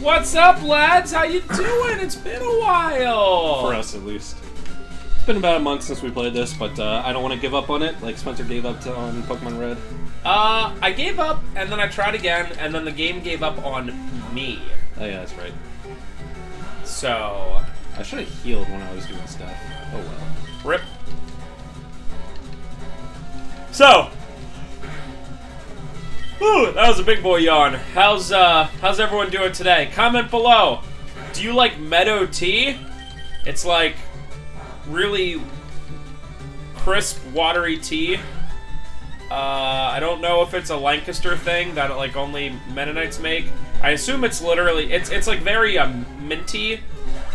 What's up, lads? How you doing? It's been a while. For us, at least. It's been about a month since we played this, but I don't want to give up on it, like Spencer gave up on Pokemon Red. I gave up, and then I tried again, and then the game gave up on me. Oh yeah, that's right. So... I should have healed when I was doing stuff. Oh well. Rip. So... Whew, that was a big boy yawn. How's everyone doing today? Comment below. Do you like Meadow tea? It's like really crisp, watery tea. I don't know if it's a Lancaster thing that like only Mennonites make. I assume it's literally it's like very minty,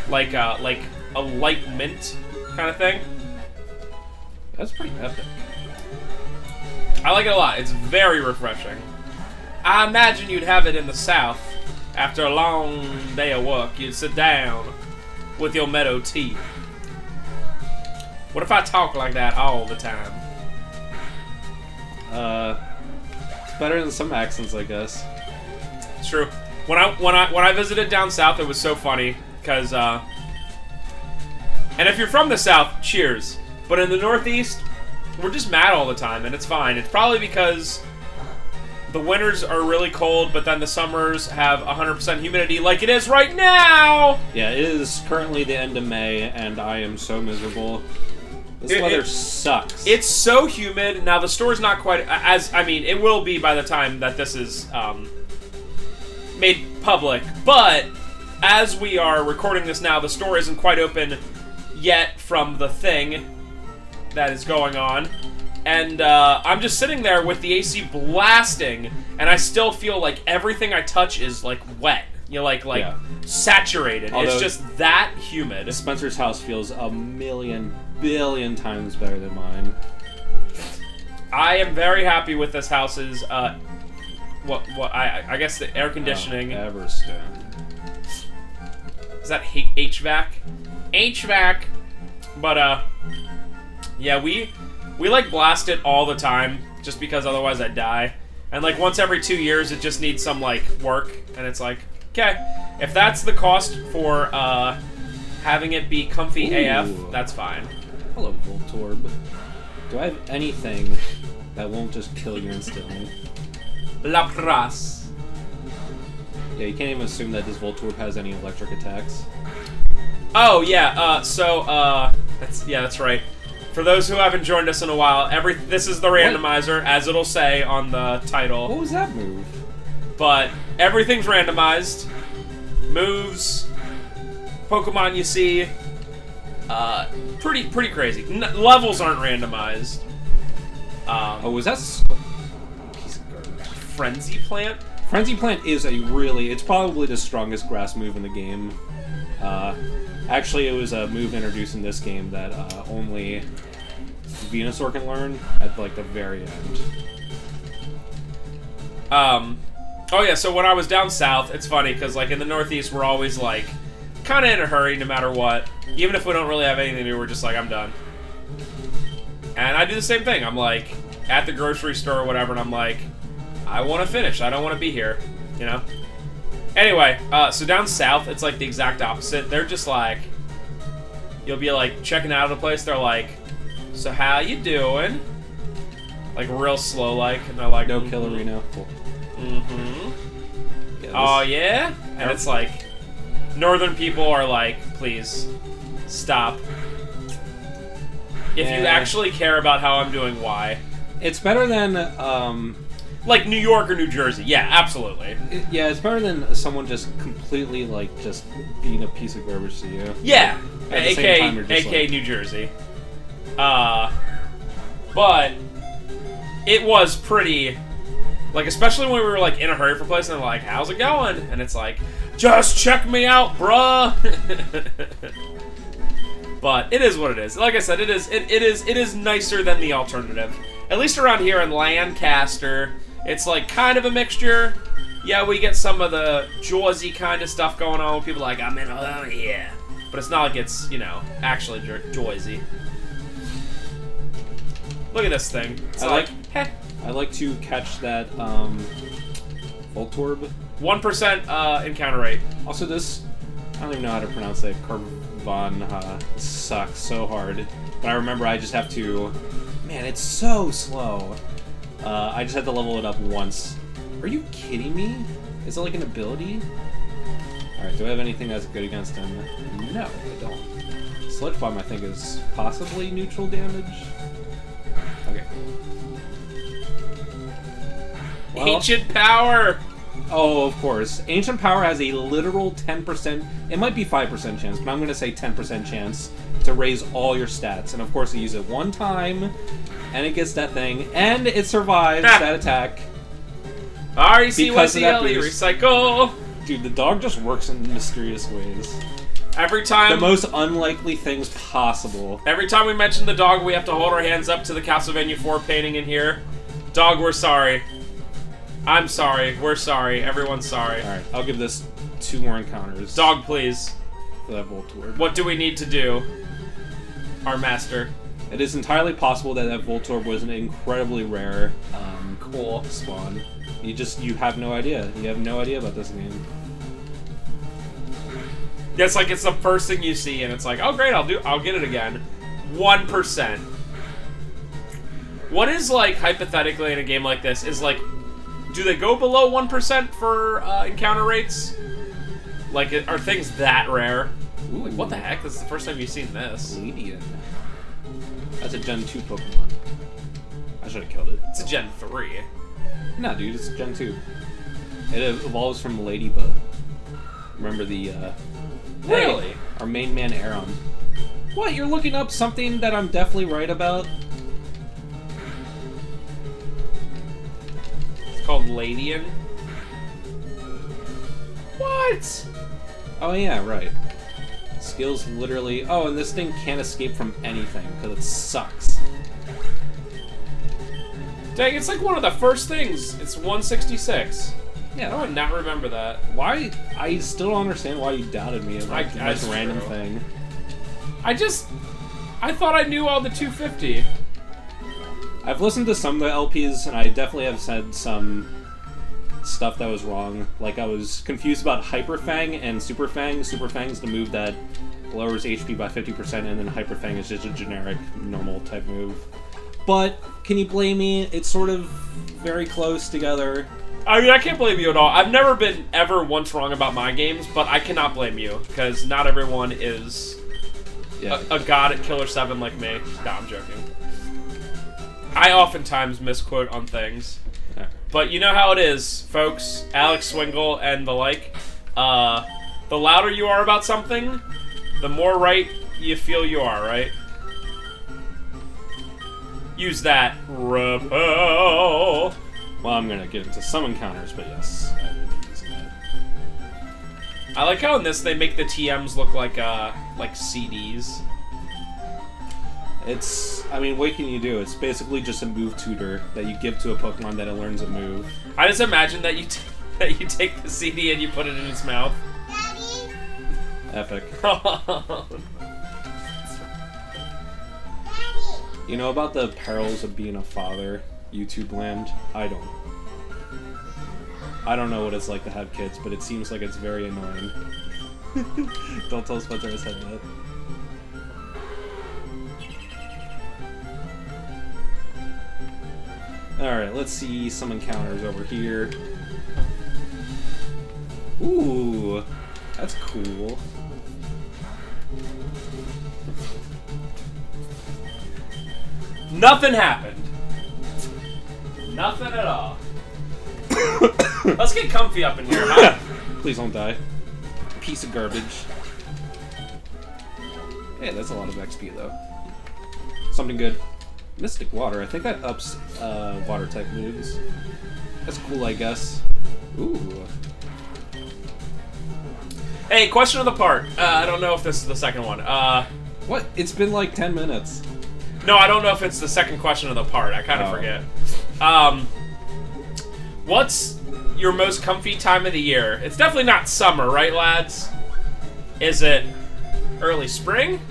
like a light mint kind of thing. That's pretty epic. I like it a lot. It's very refreshing. I imagine you'd have it in the South. After a long day of work, you'd sit down with your Meadow tea. What if I talk like that all the time? It's better than some accents, I guess. It's true. When I visited down south, it was so funny because and if you're from the South, cheers. But in the Northeast, we're just mad all the time, and it's fine. It's probably because the winters are really cold, but then the summers have 100% humidity like it is right now! Yeah, it is currently the end of May, and I am so miserable. This weather sucks. It's so humid. Now, the store's not quite as... I mean, it will be by the time that this is made public, but as we are recording this now, the store isn't quite open yet from the thing that is going on. And I'm just sitting there with the AC blasting, and I still feel like everything I touch is, like, wet. You know, like saturated. Although it's just that humid. Spencer's house feels a million billion times better than mine. I am very happy with this house's, I guess the air conditioning. Everstone. Is that HVAC? HVAC! But, yeah, we like blast it all the time, just because otherwise I'd die. And like once every 2 years, it just needs some like work, and it's like, okay, if that's the cost for having it be comfy AF, that's fine. Hello, Voltorb. Do I have anything that won't just kill you instantly? Lapras. Yeah, you can't even assume that this Voltorb has any electric attacks. Oh yeah, that's right. For those who haven't joined us in a while, this is the randomizer, as it'll say on the title. What was that move? But everything's randomized. Moves, Pokemon you see, pretty crazy. Levels aren't randomized. Was that piece of garbage? Frenzy Plant? Frenzy Plant is it's probably the strongest grass move in the game. Actually, it was a move introduced in this game that only Venusaur can learn at like the very end. Oh yeah, so when I was down south, it's funny because like in the Northeast we're always like kind of in a hurry no matter what. Even if we don't really have anything to do, we're just like, I'm done. And I do the same thing. I'm like at the grocery store or whatever, and I'm like, I want to finish. I don't want to be here, you know? Anyway, so down south, it's like the exact opposite. They're just like, you'll be like checking out of the place. They're like, so how you doing? Like real slow, like, and they're like, no Killerino. Cool. Mm-hmm. Oh yeah? And it's like, northern people are like, please, stop. If you actually care about how I'm doing, why? It's better than, like New York or New Jersey. Yeah, absolutely. It's better than someone just completely, like, just being a piece of garbage to you. Yeah. AK like... New Jersey. But it was pretty, like, especially when we were, like, in a hurry for places, and they're like, how's it going? And it's like, just check me out, bruh! But it is what it is. Like I said, it is nicer than the alternative. At least around here in Lancaster, it's like kind of a mixture. Yeah, we get some of the Jersey kind of stuff going on. People are like, I'm in, oh yeah. But it's not like it's, you know, actually Jersey. Look at this thing. It's I like to catch that Voltorb. 1% encounter rate. Also, this, I don't even know how to pronounce it. Carvan sucks so hard. But I remember I just have to. Man, it's so slow. I just had to level it up once. Are you kidding me? Is it like an ability? Alright, do I have anything that's good against him? No, I don't. Sludge Bomb, I think, is possibly neutral damage. Okay. Well, Ancient Power! oh, of course. Ancient Power has a literal 10%, it might be 5% chance, but I'm going to say 10% chance to raise all your stats. And of course, you use it one time, and it gets that thing, and it survives that attack. R-E-C-Y-C-L-E, recycle! Dude, the dog just works in mysterious ways. Every time... The most unlikely things possible. Every time we mention the dog, we have to hold our hands up to the Castlevania 4 painting in here. Dog, we're sorry. I'm sorry. We're sorry. Everyone's sorry. Alright, I'll give this 2 more encounters. Dog, please. For that Voltorb. What do we need to do? Our master. It is entirely possible that that Voltorb was an incredibly rare Cool. spawn. You have no idea. You have no idea about this game. Yeah, it's like it's the first thing you see, and it's like, oh great, I'll get it again. 1%. What is, like, hypothetically in a game like this, is like, do they go below 1% for encounter rates? Like, are things that rare? Ooh. Like, what the heck? This is the first time you've seen this. Ledian. That's a Gen 2 Pokemon. I should have killed it. It's a Gen 3. No, dude, it's Gen 2. It evolves from Ladybug. Remember the, Really? Hey, our main man, Aron. What, you're looking up something that I'm definitely right about? It's called Ladian. What? Oh, yeah, right. Skills literally... Oh, and this thing can't escape from anything, because it sucks. Dang, it's like one of the first things. It's 166. Yeah. I would not remember that. Why? I still don't understand why you doubted me about this random thing. I thought I knew all the 250. I've listened to some of the LPs, and I definitely have said some stuff that was wrong. Like, I was confused about Hyper Fang and Super Fang. Super Fang's the move that lowers HP by 50%, and then Hyper Fang is just a generic, normal type move. But, can you blame me? It's sort of very close together. I mean, I can't blame you at all. I've never been ever once wrong about my games, but I cannot blame you, because not everyone is a god at Killer 7 like me. No, I'm joking. I oftentimes misquote on things. Yeah. But you know how it is, folks. Alex Swingle and the like. The louder you are about something, the more right you feel you are, right? Use that. Repel. Well, I'm gonna get into some encounters, but yes, I will be using that. I like how in this they make the TMs look like CDs. I mean, what can you do? It's basically just a move tutor that you give to a Pokemon that it learns a move. I just imagine that you take the CD and you put it in its mouth. Daddy. Epic. Daddy. You know about the perils of being a father, YouTube land? I don't. I don't know what it's like to have kids, but it seems like it's very annoying. Don't tell Spencer I said that. Alright, let's see some encounters over here. Ooh, that's cool. Nothing happened. Nothing at all. Let's get comfy up in here, huh? Please don't die. Piece of garbage. Hey, that's a lot of XP though. Something good. Mystic Water. I think that ups water type moves. That's cool, I guess. Ooh. Hey, question of the part. I don't know if this is the second one. What? It's been like 10 minutes. No, I don't know if it's the second question of the part. I kind of forget. What's your most comfy time of the year? It's definitely not summer, right, lads? Is it early spring?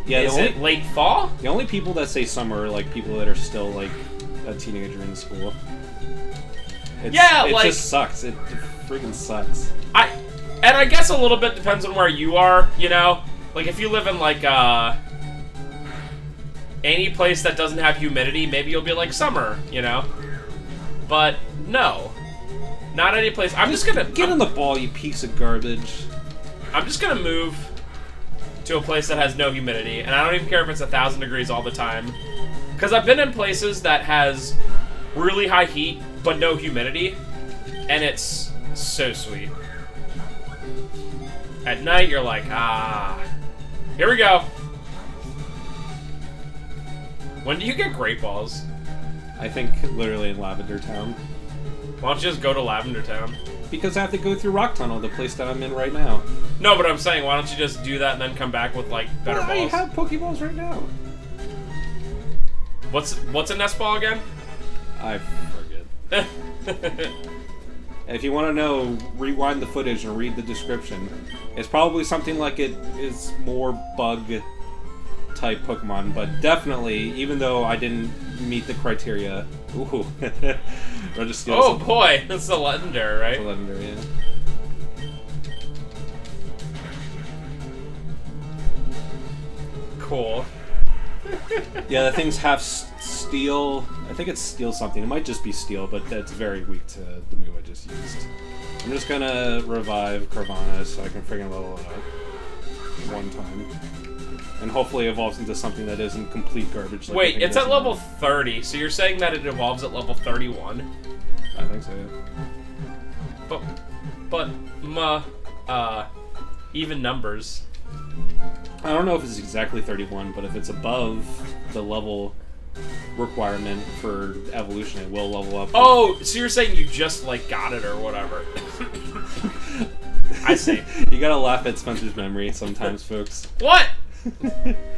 Yeah. Is it late fall? The only people that say summer are like people that are still like a teenager in school. It like, just sucks. It freaking sucks. And I guess a little bit depends on where you are, you know? Like, if you live in, like, any place that doesn't have humidity, maybe you'll be like summer, you know? But, no. Not any place. I'm just gonna... Get on the ball, you piece of garbage. I'm just gonna move to a place that has no humidity, and I don't even care if it's 1,000 degrees all the time. Because I've been in places that has really high heat, but no humidity, and it's so sweet. At night, you're like, ah. Here we go. When do you get Great Balls? I think literally in Lavender Town. Why don't you just go to Lavender Town? Because I have to go through Rock Tunnel, the place that I'm in right now. No, but I'm saying, why don't you just do that and then come back with, like, better balls? I have Pokeballs right now. What's a nest ball again? I forget. If you want to know, rewind the footage and read the description. It's probably something like it is more bug-type Pokemon, but definitely, even though I didn't meet the criteria... Ooh. Oh boy, that's a legendary, right? It's a legendary, yeah. Cool. Yeah, the things have steel. I think it's steel something. It might just be steel, but that's very weak to the move I just used. I'm just gonna revive Carvana so I can friggin' level it up one time. And hopefully it evolves into something that isn't complete garbage. Like wait, it's at level 30, so you're saying that it evolves at level 31? I think so, yeah. But, even numbers. I don't know if it's exactly 31, but if it's above the level requirement for evolution, it will level up. Oh, so you're saying you just, like, got it or whatever. I see. You gotta laugh at Spencer's memory sometimes, folks. What?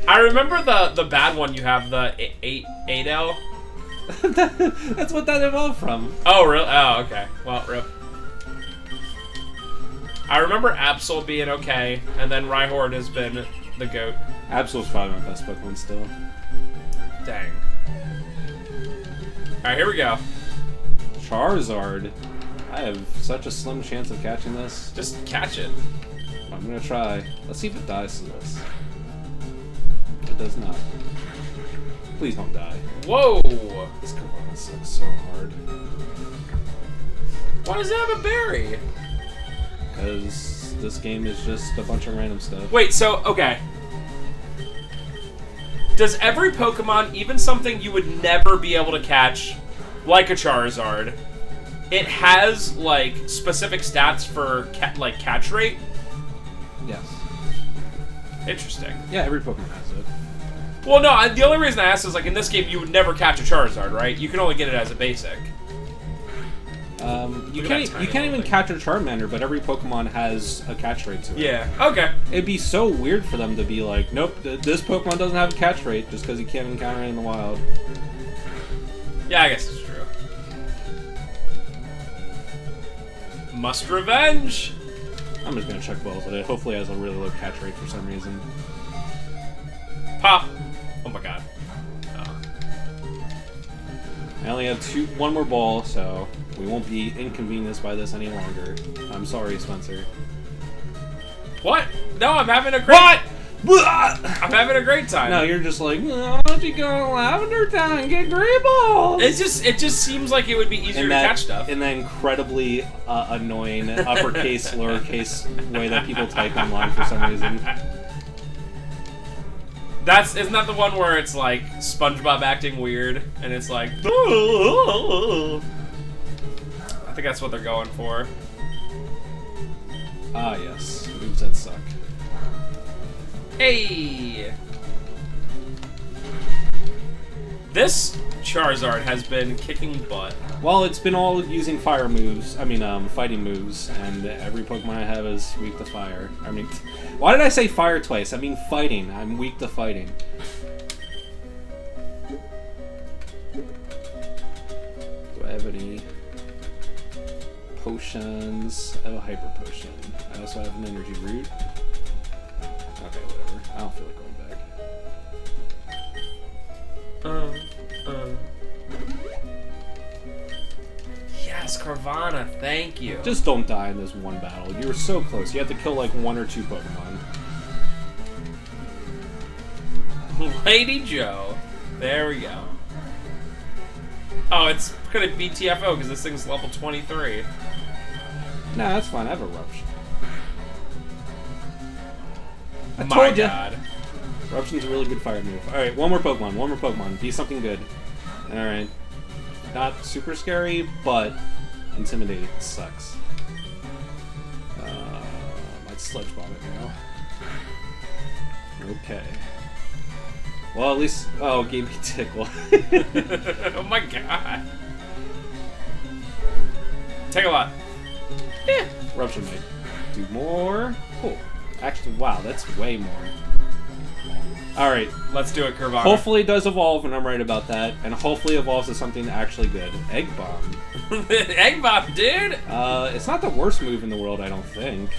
I remember the bad one you have, the 8L. That's what that evolved from. Oh, really? Oh, okay. Well, rip. I remember Absol being okay, and then Rhyhorn has been the GOAT. Absol's probably my best Pokemon still. Dang. Alright, here we go. Charizard. I have such a slim chance of catching this. Just catch it. I'm gonna try. Let's see if it dies to this. It does not. Please don't die. Whoa! This Pokemon sucks so hard. Why does it have a berry? Because this game is just a bunch of random stuff. Wait, so, okay. Does every Pokemon, even something you would never be able to catch, like a Charizard, it has, like, specific stats for, catch rate? Yes. Interesting. Yeah, every Pokemon has it. Well, no, the only reason I asked is, like, in this game, you would never catch a Charizard, right? You can only get it as a basic. You can't even catch a Charmander, but every Pokemon has a catch rate to it. Yeah, okay. It'd be so weird for them to be like, nope, this Pokemon doesn't have a catch rate just because you can't encounter it in the wild. Yeah, I guess it's true. Must revenge! I'm just gonna check balls, but it hopefully has a really low catch rate for some reason. Pop! Oh my god. Oh. I only have one more ball, so we won't be inconvenienced by this any longer. I'm sorry, Spencer. What? No, I'm having a great... What? I'm having a great time. No, you're just like, why don't you go to Lavender Town and get great balls? It just seems like it would be easier to catch stuff. In that incredibly annoying uppercase, lowercase way that people type online for some reason. Isn't that the one where it's like SpongeBob acting weird and it's like I think that's what they're going for. Ah yes, moves that suck. Hey! This Charizard has been kicking butt. Well, it's been all using fire moves. I mean, fighting moves, and every Pokemon I have is weak to fire. I mean, why did I say fire twice? I mean fighting. I'm weak to fighting. Do I have any potions? I have a hyper potion. I also have an energy root. Okay, whatever. I don't feel like going back. Yes! Yes, Carvana, thank you. Just don't die in this one battle. You were so close. You had to kill like 1 or 2 Pokemon. Lady Joe. There we go. Oh, it's gonna be TFO because this thing's level 23. Nah, that's fine. I have Eruption. I My told ya. God. Eruption's a really good fire move. Alright, one more Pokemon. Be something good. Alright. Not super scary, but intimidating sucks. Might Sludge Bomb it now. Okay. Well, at least... Oh, gave me Tickle. Oh my God. Take a lot. Yeah. Eruption might do more. Cool. Actually, wow, that's way more. Alright. Let's do it, Carvana. Hopefully it does evolve, and I'm right about that. And hopefully it evolves to something actually good. Egg Bomb. Egg Bomb, dude! It's not the worst move in the world, I don't think.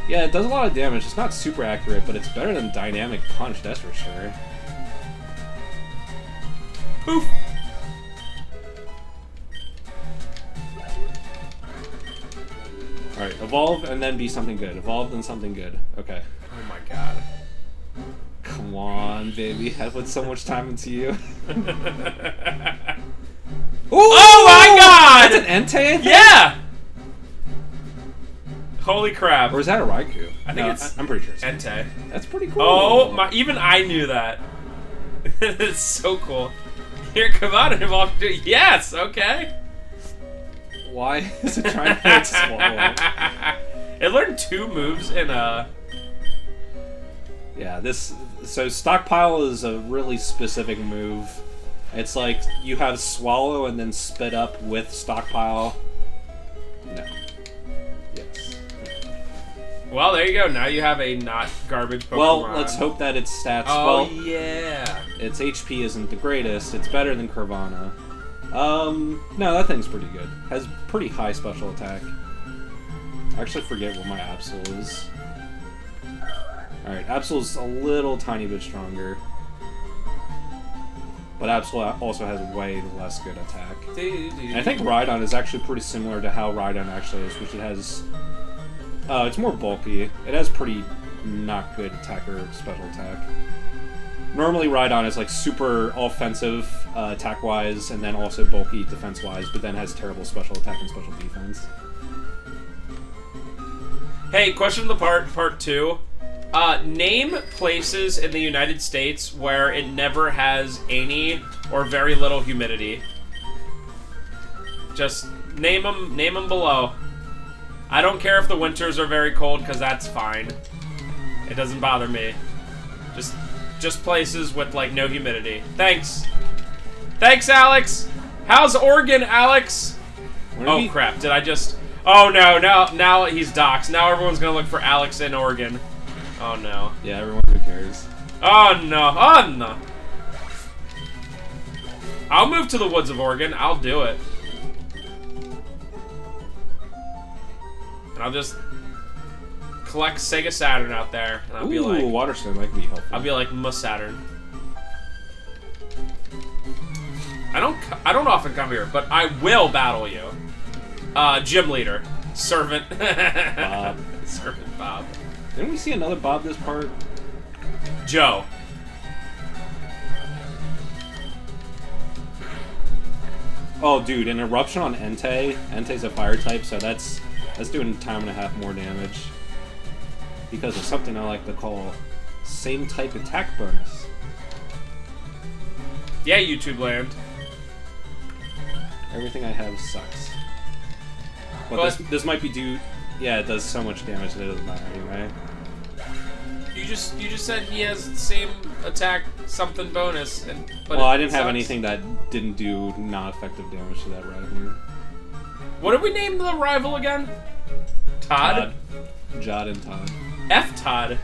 Yeah, it does a lot of damage. It's not super accurate, but it's better than Dynamic Punch, that's for sure. Poof! Alright, evolve and then be something good. Evolve and something good. Okay. Oh my God. Come on, baby. I put so much time into you. Ooh, oh my God! That's an Entei, I think? Yeah! Holy crap. Or is that a Raikou? I think it's... I'm pretty sure it's Entei. That's pretty cool. Oh my... Even I knew that. It's so cool. Here, Carvana evolved to... Yes! Okay. Why is it trying to swallow? It learned 2 moves in a... Yeah, this... So Stockpile is a really specific move. It's like you have Swallow and then spit up with Stockpile. No. Yes. Well, there you go. Now you have a not garbage Pokemon. Well, let's hope that its stats... Oh, well, yeah. its HP isn't the greatest. It's better than Carvana. No, that thing's pretty good. Has pretty high special attack. I actually forget what my Absol is. Alright, Absol's a little tiny bit stronger. But Absol also has way less good attack. And I think Rhydon is actually pretty similar to how Rhydon actually is, which it has... it's more bulky. It has pretty not good attack or special attack. Normally Rhydon is like super offensive attack-wise, and then also bulky defense-wise, but then has terrible special attack and special defense. Hey, question of the part 2. Name places in the United States where it never has any or very little humidity. Just name them below. I don't care if the winters are very cold, because that's fine. It doesn't bother me. Just places with, like, no humidity. Thanks. Thanks, Alex. How's Oregon, Alex? Oh, crap. Did I just... Oh, no. Now he's doxxed. Now everyone's going to look for Alex in Oregon. Oh, no. Yeah, everyone who cares. Oh, no. Oh, no. I'll move to the woods of Oregon. I'll do it. And I'll just collect Sega Saturn out there. And I'll be like... Ooh, Water Stone, that could be helpful. I'll be like, Saturn. I don't often come here, but I will battle you. Gym leader. Servant. Bob. Servant Bob. Didn't we see another Bob this part? Joe. Oh, dude, an Eruption on Entei. Entei's a fire type, so that's doing 1.5 more damage. Because of something I like to call same type attack bonus. Yeah, YouTube land. Everything I have sucks. But this might be due... Yeah, it does so much damage that it doesn't matter anyway. You just said he has the same attack something bonus, but well, I didn't have anything that didn't do non-effective damage to that rival. What did we name the rival again? Todd? Jod and Todd. F Todd.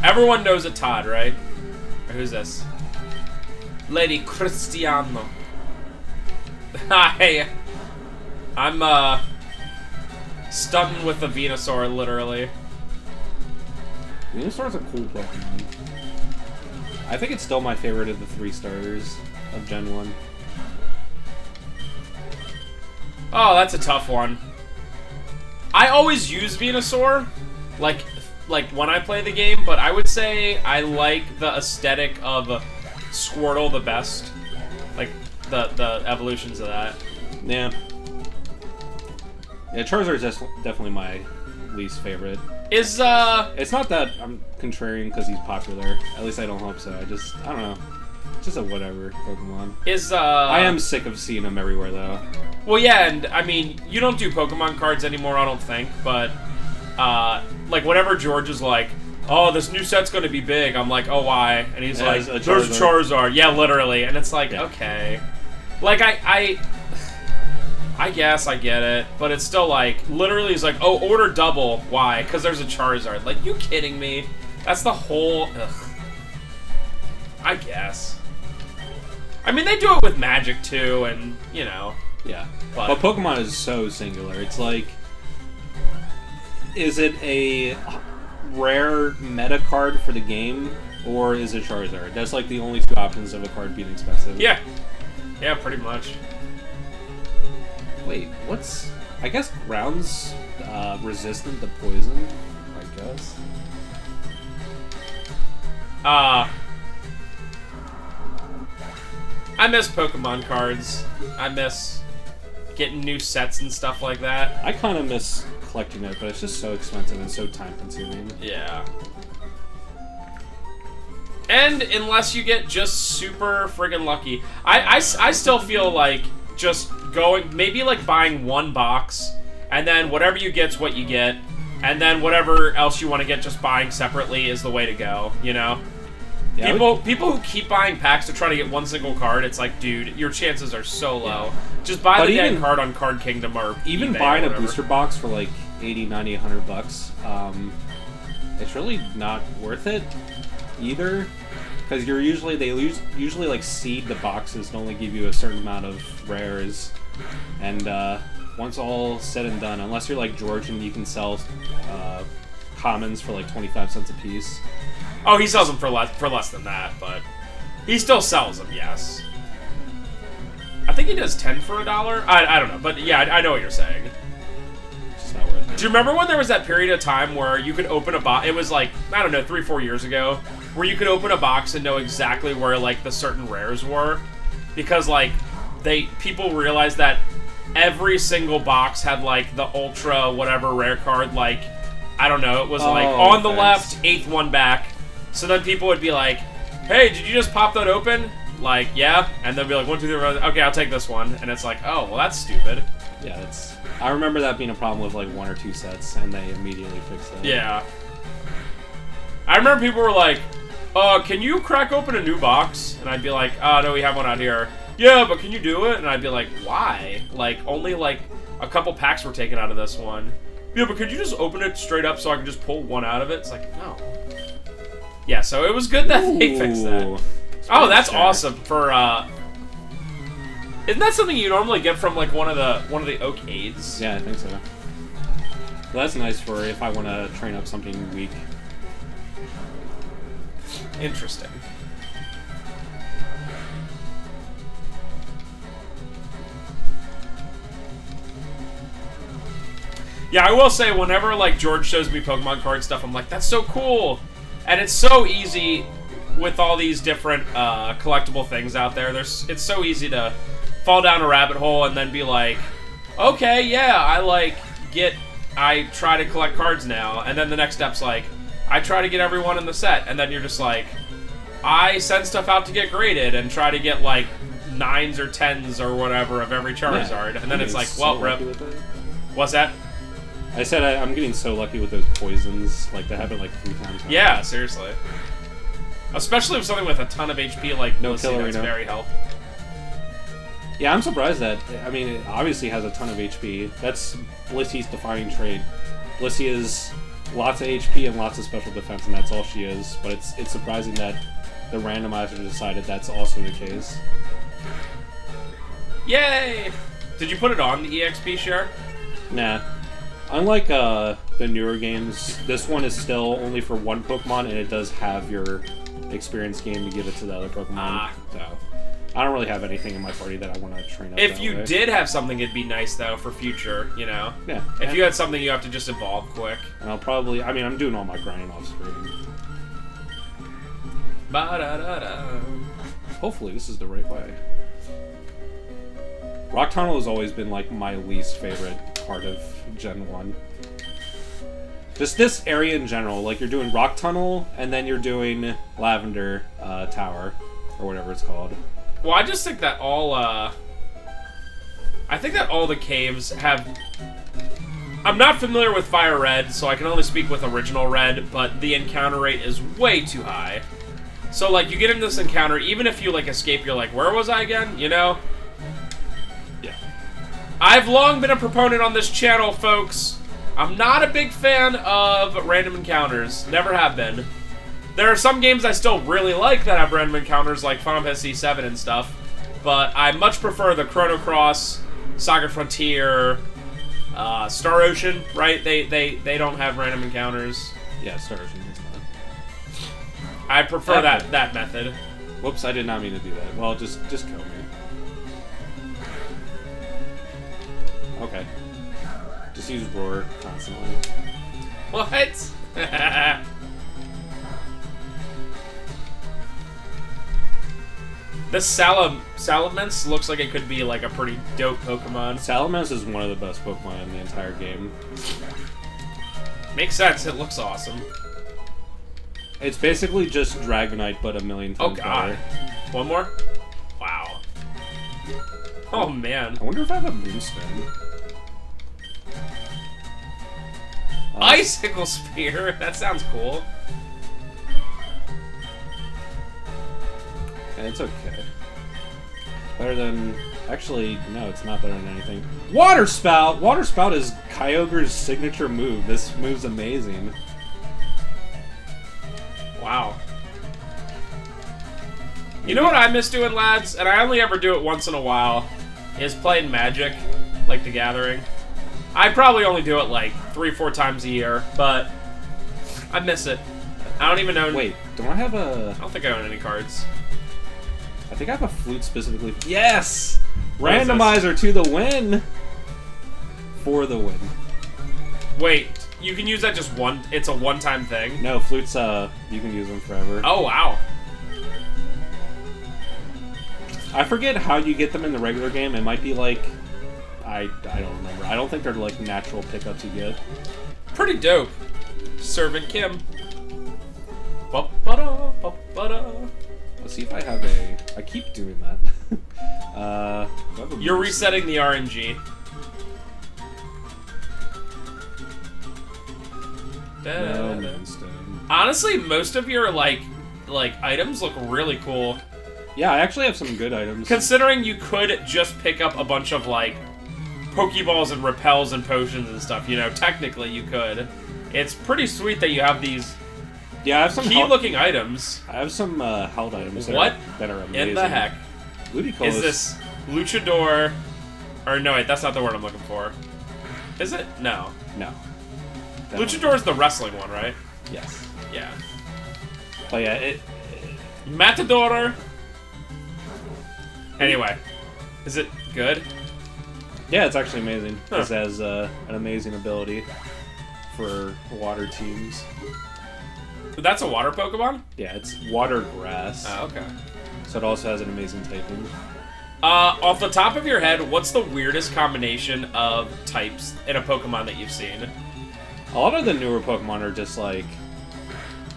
Everyone knows a Todd, right? Or who's this? Lady Cristiano. Hi. I'm stunting with the Venusaur, literally. Venusaur's a cool Pokemon. I think it's still my favorite of the 3 starters of Gen 1. Oh, that's a tough one. I always use Venusaur, like when I play the game, but I would say I like the aesthetic of Squirtle the best. Like, the evolutions of that. Yeah. Yeah, Charizard is definitely my least favorite. Is, It's not that I'm contrarian because he's popular. At least I don't hope so. I don't know. It's just a whatever Pokemon. Is, I am sick of seeing him everywhere, though. Well, yeah, and, I mean, you don't do Pokemon cards anymore, I don't think, but, like, whenever George is like, oh, this new set's gonna be big, I'm like, oh, why? And he's like, there's a Charizard. Yeah, literally. And it's like, okay. Like, I guess I get it, but it's still like, literally he's like, oh, order double. Why? Because there's a Charizard. Like, you kidding me? That's the whole, ugh. I guess. I mean, they do it with Magic, too, and, you know. Yeah. But Pokemon is so singular. It's like, is it a rare meta card for the game, or is it Charizard? That's like the only two options of a card being expensive. Yeah. Yeah, pretty much. Wait, what's... I guess ground's resistant to poison, I guess. I miss Pokemon cards. I miss getting new sets and stuff like that. I kind of miss collecting it, but it's just so expensive and so time-consuming. Yeah. And unless you get just super friggin' lucky. I still feel like just going, maybe like buying one box, and then whatever you get's what you get, and then whatever else you want to get just buying separately is the way to go, you know? Yeah, people who keep buying packs to try to get one single card, it's like, dude, your chances are so low. Yeah. Just buy the damn card on Card Kingdom or even eBay buying a booster box for like 80, 90, 100 bucks. It's really not worth it either, because they usually like seed the boxes to only give you a certain amount of rares, and once all said and done, unless you're like George and you can sell commons for like 25 cents a piece. Oh, he sells them for less than that, but he still sells them, yes. I think he does 10 for $1. I don't know, but yeah, I know what you're saying. It's just not worth it. Do you remember when there was that period of time where you could open a box? It was like, I don't know, 3-4 years ago, where you could open a box and know exactly where like the certain rares were, because like people realized that every single box had like the ultra whatever rare card, like I don't know, it was like on the left, 8th one back. So then people would be like, hey, did you just pop that open? Like, yeah. And they'll be like, 1, 2, 3, 4, okay, I'll take this one. And it's like, oh, well, that's stupid. Yeah, I remember that being a problem with like 1 or 2 sets, and they immediately fixed it. Yeah. I remember people were like, can you crack open a new box? And I'd be like, oh, no, we have one out here. Yeah, but can you do it? And I'd be like, why? Like, only like a couple packs were taken out of this one. Yeah, but could you just open it straight up so I can just pull one out of it? It's like, no. Yeah, so it was good that they fixed that. Oh, that's awesome for isn't that something you normally get from like one of the Oak Aids? Yeah, I think so. Well, that's nice for if I want to train up something weak. Interesting. Yeah, I will say whenever like George shows me Pokemon card stuff, I'm like, that's so cool. And it's so easy with all these different collectible things out there. It's so easy to fall down a rabbit hole and then be like, okay, yeah, I try to collect cards now. And then the next step's like, I try to get everyone in the set. And then you're just like, I send stuff out to get graded and try to get like 9s or 10s or whatever of every Charizard. Yeah, and then it's like, well, rip. What's that? I said I'm getting so lucky with those poisons. Like, that happened like 3 times. Yeah, seriously. Especially with something with a ton of HP like no killer, that's very helpful. Yeah, I'm surprised that, I mean, it obviously has a ton of HP. That's Blissey's defining trait. Blissey is lots of HP and lots of special defense, and that's all she is. But it's surprising that the randomizer decided that's also the case. Yay! Did you put it on the EXP share? Nah. Unlike the newer games, this one is still only for one Pokemon, and it does have your experience game to give it to the other Pokemon. So I don't really have anything in my party that I want to train up. If you did have something, it'd be nice though for future. You know. Yeah. If you had something, you have to just evolve quick. And I'll probably. I mean, I'm doing all my grinding off screen. Ba-da-da-da. Hopefully, this is the right way. Rock Tunnel has always been like my least favorite part of Gen 1. Just this area in general, like you're doing Rock Tunnel, and then you're doing Lavender Tower, or whatever it's called. Well, I just think that all, I think that all the caves have... I'm not familiar with FireRed, so I can only speak with original Red, but the encounter rate is way too high. So, like, you get in this encounter, even if you, like, escape, you're like, where was I again? You know? Yeah. I've long been a proponent on this channel, folks. I'm not a big fan of random encounters. Never have been. There are some games I still really like that have random encounters, like Final Fantasy VII and stuff, but I much prefer the Chrono Cross, Saga Frontier, Star Ocean, right? They don't have random encounters. Yeah, Star Ocean is not. I prefer that method. Whoops, I did not mean to do that. Well, just kill me. Okay. Just use Roar constantly. What? This Salamence looks like it could be like a pretty dope Pokemon. Salamence is one of the best Pokemon in the entire game. Makes sense, it looks awesome. It's basically just Dragonite, but a million times God. better. One more? Wow. Oh man. I wonder if I have a Moonstone. Icicle Spear? That sounds cool. It's okay. Better than... Actually, no, it's not better than anything. Water Spout! Water Spout is Kyogre's signature move. This move's amazing. Wow. You know what I miss doing, lads? And I only ever do it once in a while. Is playing Magic, like The Gathering. I probably only do it like 3-4 times a year, but I miss it. I don't even know... Wait, don't I have a... I don't think I own any cards. I think I have a flute specifically... Yes! What is Randomizer to the win! For the win. Wait, you can use that just one... It's a one-time thing? No, flutes, you can use them forever. Oh, wow. I forget how you get them in the regular game. It might be like... I don't remember. I don't think they're like natural pickups you get. Pretty dope. Servant Kim. Ba-ba-da, ba-ba-da. Let's see if I have a... I keep doing that. You're resetting the RNG. No Moonstone. Honestly, most of your like items look really cool. Yeah, I actually have some good items. Considering you could just pick up a bunch of like Pokeballs and repels and potions and stuff, you know, technically you could. It's pretty sweet that you have these yeah, I have some key-looking items. I have some held items that are amazing. In the heck? Ludicolo Is this Luchador? Or no, wait, that's not the word I'm looking for. Is it? No. No. Luchador is the wrestling one, right? Yes. Yeah. But yeah, Matador. Anyway, is it good? Yeah, it's actually amazing. Huh. This has an amazing ability for water teams. That's a water Pokemon? Yeah, it's water grass. Oh, okay. So it also has an amazing typing. Off the top of your head, what's the weirdest combination of types in a Pokemon that you've seen? A lot of the newer Pokemon are just like...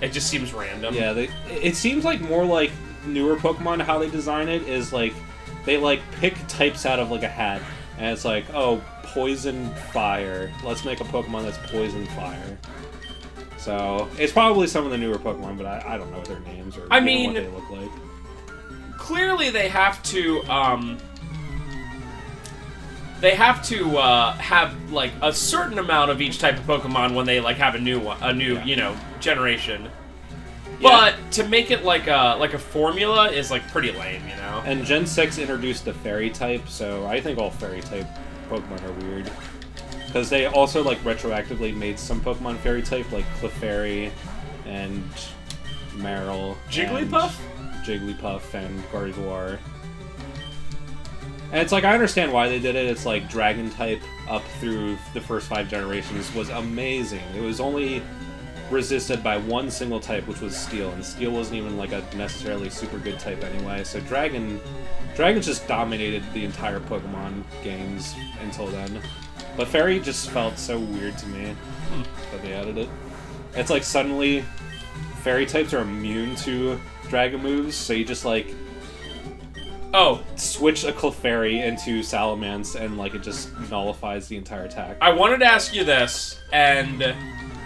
It just seems random. Yeah, it seems like more like newer Pokemon, how they design it is like... They like pick types out of like a hat. And it's like, oh, poison fire. Let's make a Pokemon that's poison fire. So, it's probably some of the newer Pokemon, but I don't know their names or what they look like. Clearly they have to, have, like, a certain amount of each type of Pokemon when they, like, have a new, Yeah. you know, generation. Yeah. But to make it like a formula is, like, pretty lame, you know? And Gen 6 introduced the Fairy type, so I think all Fairy type Pokemon are weird. Because they also, like, retroactively made some Pokemon Fairy type, like Clefairy and Marill. Jigglypuff? And Jigglypuff and Gardevoir. And it's like, I understand why they did it. It's like Dragon type up through the first 5 generations was amazing. It was only resisted by one single type, which was Steel, and Steel wasn't even like a necessarily super good type anyway. So Dragon just dominated the entire Pokemon games until then. But Fairy just felt so weird to me that they added it. It's like suddenly Fairy types are immune to Dragon moves, so you just like switch a Clefairy into Salamence, and like it just nullifies the entire attack. I wanted to ask you this, and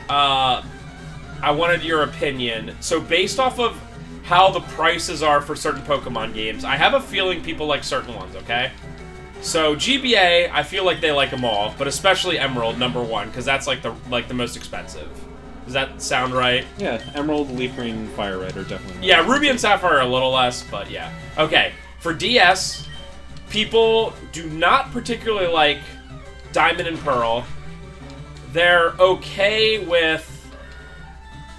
I wanted your opinion. So based off of how the prices are for certain Pokemon games, I have a feeling people like certain ones, okay? So GBA, I feel like they like them all, but especially Emerald, #1, because that's like the most expensive. Does that sound right? Yeah, Emerald, Leaf Green, Fire Red are definitely... Yeah, Ruby and Sapphire are a little less, but yeah. Okay, for DS, people do not particularly like Diamond and Pearl. They're okay with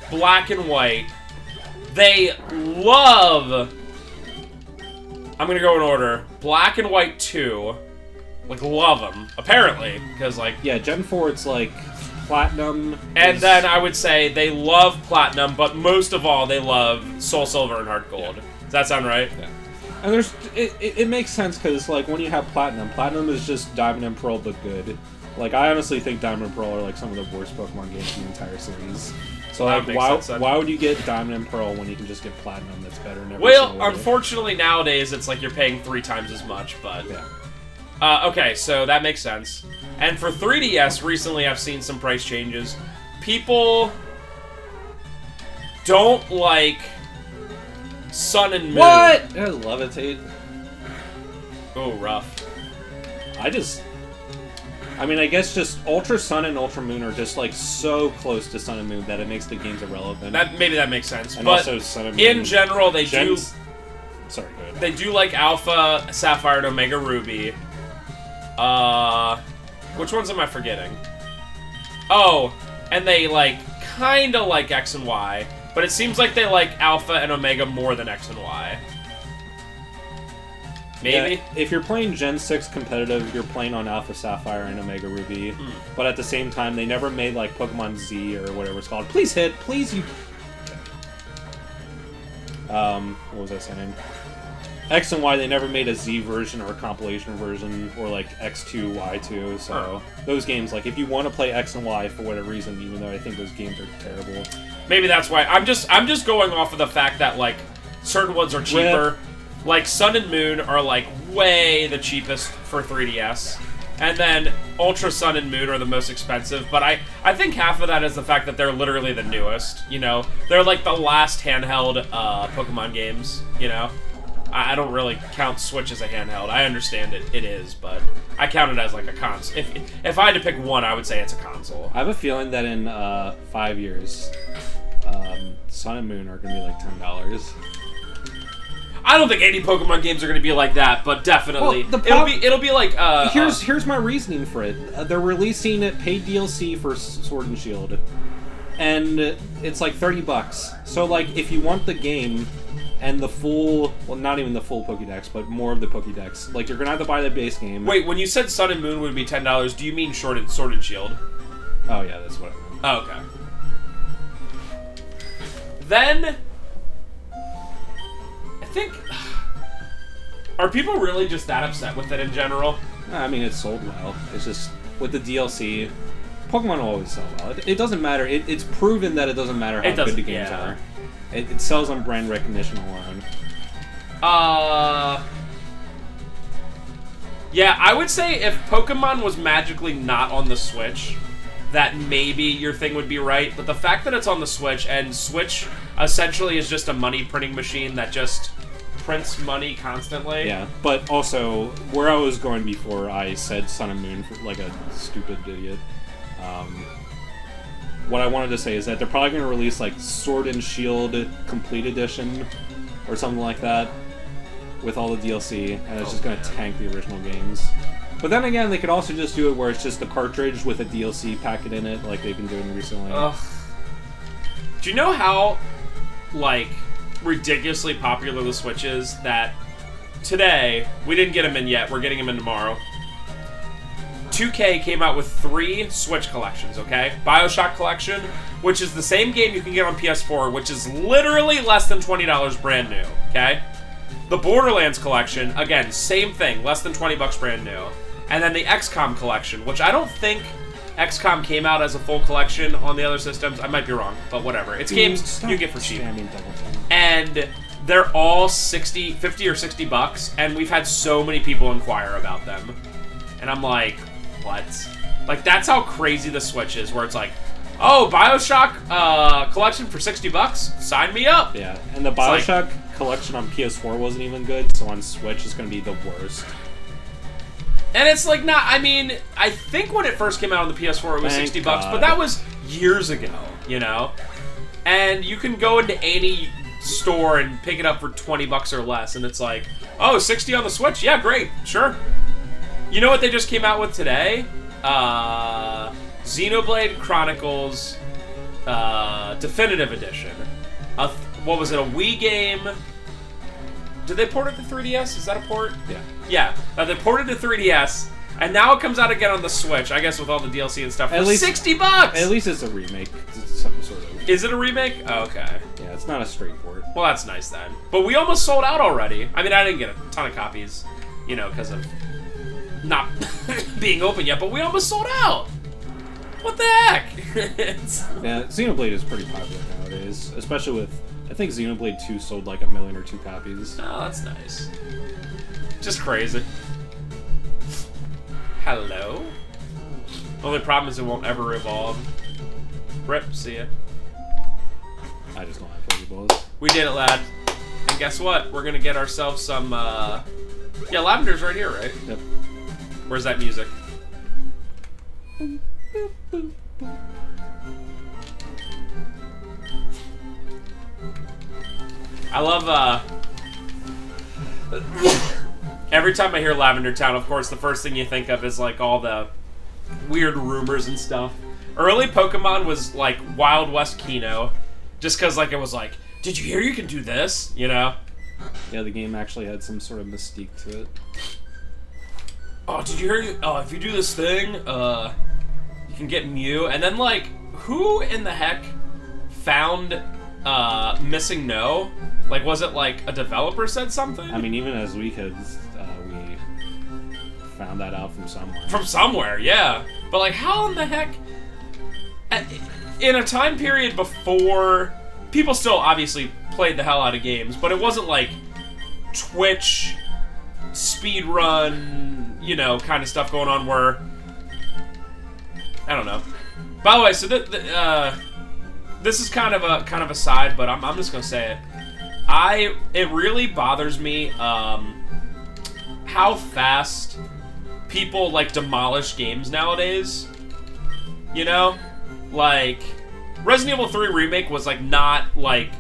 Black and White. They love... I'm gonna go in order. Black and White 2. Like, love them, apparently, because, like... Yeah, Gen 4, it's like Platinum. And then I would say they love Platinum, but most of all, they love Soul Silver and Heart Gold. Yeah. Does that sound right? Yeah. And there's... It makes sense, because, like, when you have Platinum is just Diamond and Pearl, but good. Like, I honestly think Diamond and Pearl are, like, some of the worst Pokemon games in the entire series. So, like, why would you get Diamond and Pearl when you can just get Platinum that's better in every single way? Unfortunately, nowadays, it's like you're paying 3 times as much, but... Yeah. Okay, so that makes sense. And for 3DS, recently I've seen some price changes. People don't like Sun and Moon. What? I levitate. Oh, rough. I mean, I guess just Ultra Sun and Ultra Moon are just, like, so close to Sun and Moon that it makes the games irrelevant. Maybe that makes sense. And but also Sun and Moon. In general, they do... Sorry, go ahead. They do like Alpha, Sapphire, and Omega Ruby. Which ones am I forgetting? Oh, and they, like, kinda like X and Y. But it seems like they like Alpha and Omega more than X and Y. Maybe? Yeah, if you're playing Gen 6 competitive, you're playing on Alpha Sapphire and Omega Ruby. But at the same time, they never made, like, Pokemon Z or whatever it's called. Please hit! Please, you... what was I saying? X and Y, they never made a Z version or a compilation version, or, like, X2, Y2, so... Those games, like, if you want to play X and Y for whatever reason, even though I think those games are terrible... Maybe that's why. I'm just going off of the fact that, like, certain ones are cheaper. Rip. Like, Sun and Moon are, like, way the cheapest for 3DS. And then Ultra Sun and Moon are the most expensive. But I think half of that is the fact that they're literally the newest, you know? They're, like, the last handheld Pokemon games, you know? I don't really count Switch as a handheld. I understand it is, but I count it as, like, a console. If I had to pick one, I would say it's a console. I have a feeling that in 5 years, Sun and Moon are going to be, like, $10. I don't think any Pokemon games are going to be like that, but definitely it'll be like. Here's my reasoning for it. They're releasing paid DLC for Sword and Shield, and it's like $30. So like, if you want the game and the full, well, not even the full Pokédex, but more of the Pokédex, like you're gonna have to buy the base game. Wait, when you said Sun and Moon would be $10, do you mean Sword and Shield? Oh yeah, that's what I meant. Oh, okay. Then. I think... Are people really just that upset with it in general? I mean, it's sold well. It's just, with the DLC, Pokemon will always sell well. It doesn't matter. It's proven that it doesn't matter how good the games are. It sells on brand recognition alone. Yeah, I would say if Pokemon was magically not on the Switch, that maybe your thing would be right. But the fact that it's on the Switch, and Switch essentially is just a money printing machine that just prints money constantly. Yeah, but also, where I was going before, I said Sun and Moon like a stupid idiot. What I wanted to say is that they're probably going to release like Sword and Shield Complete Edition or something like that with all the DLC, and it's just going to tank the original games. But then again, they could also just do it where it's just a cartridge with a DLC packet in it, like they've been doing recently. Ugh. Do you know how, like, ridiculously popular the Switch is, that today, we didn't get them in yet. We're getting them in tomorrow. 2K came out with 3 Switch collections, okay? BioShock Collection, which is the same game you can get on PS4, which is literally less than $20 brand new, okay? The Borderlands Collection, again, same thing, less than $20 brand new. And then the XCOM Collection, which I don't think XCOM came out as a full collection on the other systems. I might be wrong, but whatever. It's games you get for cheap. And they're all 50 or $60, and we've had so many people inquire about them. And I'm like, what? Like, that's how crazy the Switch is, where it's like, oh, BioShock collection for $60? Sign me up! Yeah, and the BioShock collection on PS4 wasn't even good, so on Switch it's going to be the worst. And it's like, not, I mean, I think when it first came out on the PS4 it was $60, but that was years ago, you know? And you can go into any store and pick it up for $20 or less, and it's like, oh, 60 on the Switch? Yeah, great, sure. You know what they just came out with today? Xenoblade Chronicles Definitive Edition. What was it, a Wii game? Did they port it to 3DS? Is that a port? Yeah. Yeah, they ported to 3DS, and now it comes out again on the Switch, I guess with all the DLC and stuff, for $60! At least it's a remake. It's some sort of... Is it a remake? Oh, okay. Yeah, it's not a straight port. Well, that's nice then. But we almost sold out already. I mean, I didn't get a ton of copies, you know, because of not being open yet, but we almost sold out! What the heck? Yeah, Xenoblade is pretty popular nowadays, especially with... I think Xenoblade 2 sold like 1 million or 2 copies. Oh, that's nice. Just crazy. Hello? Only problem is it won't ever evolve. Rip, see ya. I just don't have Pokeballs. We did it, lad. And guess what? We're gonna get ourselves some, Yeah, Lavender's right here, right? Yep. Where's that music? I love, every time I hear Lavender Town, of course, the first thing you think of is, like, all the weird rumors and stuff. Early Pokemon was, like, Wild West Kino, just because, like, it was like, did you hear you can do this? You know? Yeah, the game actually had some sort of mystique to it. Oh, did you hear, if you do this thing, you can get Mew, and then, like, who in the heck found, Missing No? Like, was it like a developer said something? I mean, even as we kids, we found that out from somewhere. From somewhere, yeah. But, like, how in the heck... In a time period before... People still obviously played the hell out of games, but it wasn't like Twitch, speedrun, you know, kind of stuff going on where... I don't know. By the way, so this is kind of a side, but I'm just gonna say it. It really bothers me how fast people like demolish games nowadays. You know, like Resident Evil 3 Remake was like not like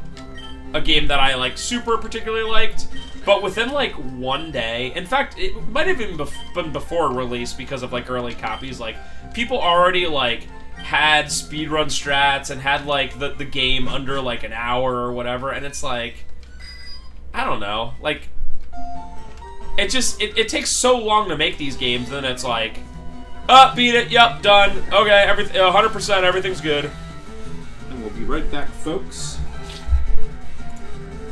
a game that I like super particularly liked, but within like one day, in fact, it might have even been before release because of like early copies. Like people already like had speedrun strats and had like the game under like an hour or whatever, and it's like, I don't know, like it just it takes so long to make these games, and then it's like, beat it, yep, done, okay, 100%, everything's good. And we'll be right back, folks.